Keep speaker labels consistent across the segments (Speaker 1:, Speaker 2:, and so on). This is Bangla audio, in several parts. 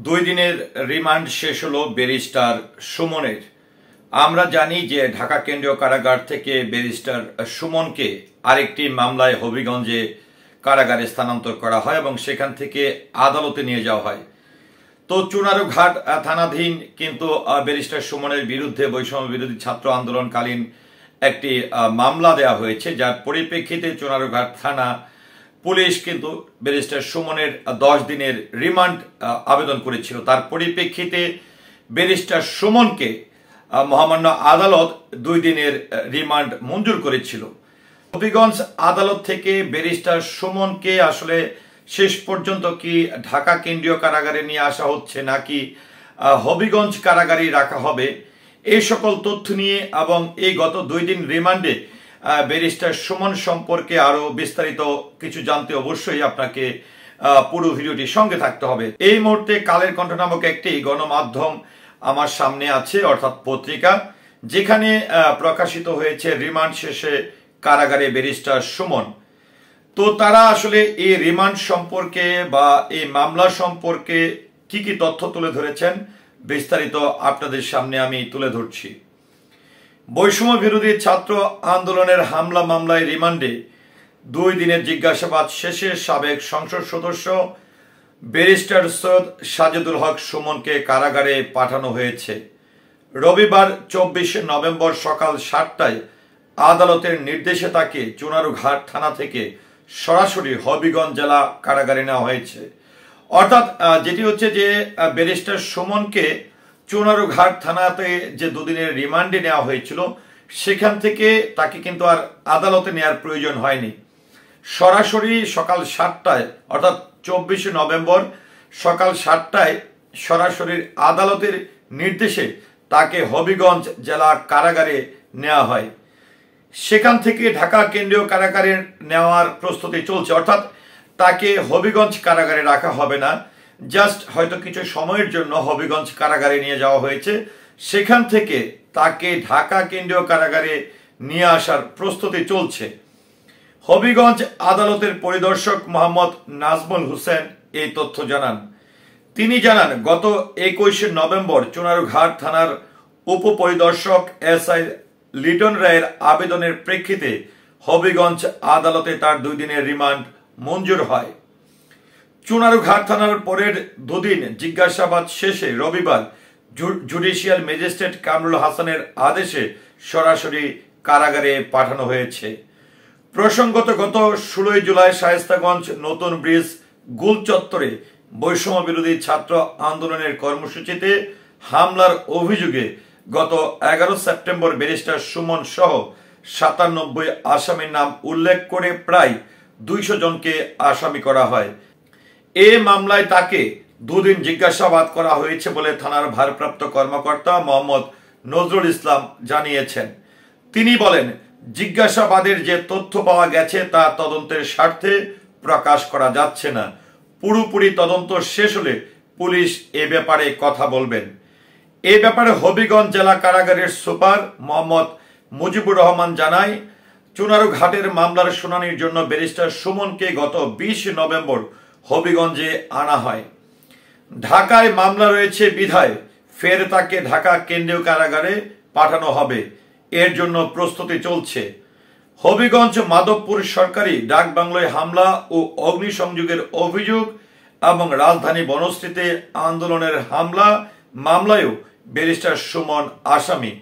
Speaker 1: দুই দিনের রিমান্ড শেষ হলো ব্যারিস্টার সুমনের। আমরা জানি যে ঢাকা কেন্দ্রীয় কারাগার থেকে ব্যারিস্টার সুমনকে আরেকটি মামলায় হবিগঞ্জে কারাগারে স্থানান্তর করা হয় এবং সেখান থেকে আদালতে নিয়ে যাওয়া হয়। তো চুনারুঘাট থানাধীন কিন্তু ব্যারিস্টার সুমনের বিরুদ্ধে বৈষম্য বিরোধী ছাত্র আন্দোলনকালীন একটি মামলা দেওয়া হয়েছে, যার পরিপ্রেক্ষিতে চুনারুঘাট থানা পুলিশ কিন্তু ব্যারিস্টার সুমনের 10 দিনের রিমান্ড আবেদন করেছিল। তার পরিপ্রেক্ষিতে ব্যারিস্টার সুমনকে মহামান্য আদালত 2 দিনের রিমান্ড মঞ্জুর করেছিল। হবিগঞ্জ আদালত থেকে ব্যারিস্টার সুমনকে আসলে শেষ পর্যন্ত কি ঢাকা কেন্দ্রীয় কারাগারে নিয়ে আসা হচ্ছে নাকি হবিগঞ্জ কারাগারে রাখা হবে, এই সকল তথ্য নিয়ে এবং এই গত 2 দিন রিমান্ডে ব্যারিস্টার সুমন সম্পর্কে আরো বিস্তারিত কিছু জানতে অবশ্যই আপনাকে পুরো ভিডিওটি সঙ্গে থাকতে হবে। এই মুহূর্তে কালের কণ্ঠ নামক একটি গণমাধ্যম আমার সামনে আছে, অর্থাৎ পত্রিকা, যেখানে প্রকাশিত হয়েছে রিমান্ড শেষে কারাগারে ব্যারিস্টার সুমন। তো তারা আসলে এই রিমান্ড সম্পর্কে বা এই মামলা সম্পর্কে কি কি তথ্য তুলে ধরেছেন বিস্তারিত আপনাদের সামনে আমি তুলে ধরছি। বৈষম্য বিরোধী ছাত্র আন্দোলনের হামলা মামলায় রিমান্ডে 2 দিনের জিজ্ঞাসাবাদ শেষে সাবেক সংসদ সদস্য ব্যারিস্টার সৈয়দ সাজেদুল হক সুমনকে কারাগারে পাঠানো হয়েছে। রবিবার 24 নভেম্বর সকাল 7টায় আদালতের নির্দেশে তাকে চুনারুঘাট থানা থেকে সরাসরি হবিগঞ্জ জেলা কারাগারে নেওয়া হয়েছে। অর্থাৎ যেটি হচ্ছে যে ব্যারিস্টার সুমনকে চুনারুঘাট থানাতে যে 2 দিনের রিমান্ডে নেওয়া হয়েছিল, সেখান থেকে তাকে কিন্তু আর আদালতে নেওয়ার প্রয়োজন হয়নি। সরাসরি সকাল 7টায় অর্থাৎ 24 নভেম্বর সকাল 7টায় সরাসরি আদালতের নির্দেশে তাকে হবিগঞ্জ জেলা কারাগারে নেওয়া হয়। সেখান থেকে ঢাকা কেন্দ্রীয় কারাগারে নেওয়ার প্রস্তুতি চলছে, অর্থাৎ তাকে হবিগঞ্জ কারাগারে রাখা হবে না, জাস্ট হয়তো কিছু সময়ের জন্য হবিগঞ্জ কারাগারে নিয়ে যাওয়া হয়েছে। সেখান থেকে তাকে ঢাকা কেন্দ্রীয় কারাগারে নিয়ে আসার প্রস্তুতি চলছে। হবিগঞ্জ আদালতের পরিদর্শক মোহাম্মদ নাজমুল হোসেন এই তথ্য জানান। তিনি জানান, গত 21 নভেম্বর চুনারুঘাট থানার উপপরিদর্শক SI লিটন রায়ের আবেদনের প্রেক্ষিতে হবিগঞ্জ আদালতে তার 2 দিনের রিমান্ড মঞ্জুর হয়। চুনারুঘাট থানার পরের 2 দিন জিজ্ঞাসাবাদ শেষে রবিবার জুডিশিয়াল ম্যাজিস্ট্রেট কামরুল হাসানের আদেশে সরাসরি কারাগারে পাঠানো হয়েছে। প্রসঙ্গত গত 16 জুলাই শায়েস্তাগঞ্জ নতুন ব্রিজ গোল চত্বরে বৈষম্য বিরোধী ছাত্র আন্দোলনের কর্মসূচিতে হামলার অভিযোগে গত 11 সেপ্টেম্বর ব্যারিস্টার সুমন সহ 97 আসামির নাম উল্লেখ করে প্রায় 200 জনকে আসামি করা হয়। এই মামলায় তাকে 2 দিন জিজ্ঞাসাবাদ করা হয়েছে বলে থানার ভারপ্রাপ্ত কর্মকর্তা মোহাম্মদ নজরুল ইসলাম জানিয়েছেন। তিনি বলেন, জিজ্ঞাসাবাদের যে তথ্য পাওয়া গেছে তা তদন্তের স্বার্থে প্রকাশ করা যাচ্ছে না। পুরোপুরি তদন্ত শেষ হলে পুলিশ এ ব্যাপারে কথা বলবেন। এ ব্যাপারে হবিগঞ্জ জেলা কারাগারের সুপার মোহাম্মদ মুজিবুর রহমান জানায়, চুনারুঘাটের মামলার শুনানির জন্য ব্যারিস্টার সুমনকে গত 20 নভেম্বর হবিগঞ্জে আনা হয়। ঢাকায় মামলা রয়েছে বিধায় ফের তাকে ঢাকা কেন্দ্রীয় কারাগারে পাঠানো হবে, এর জন্য প্রস্তুতি চলছে। হবিগঞ্জ মাধবপুর সরকারি ডাক বাংলায় হামলা ও অগ্নিসংযোগের অভিযোগ এবং রাজধানী বনশ্রীতে আন্দোলনের হামলা মামলায়ও ব্যারিস্টার সুমন আসামি।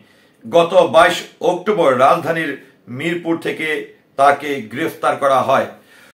Speaker 1: গত 22 অক্টোবর রাজধানীর মিরপুর থেকে তাকে গ্রেফতার করা হয়।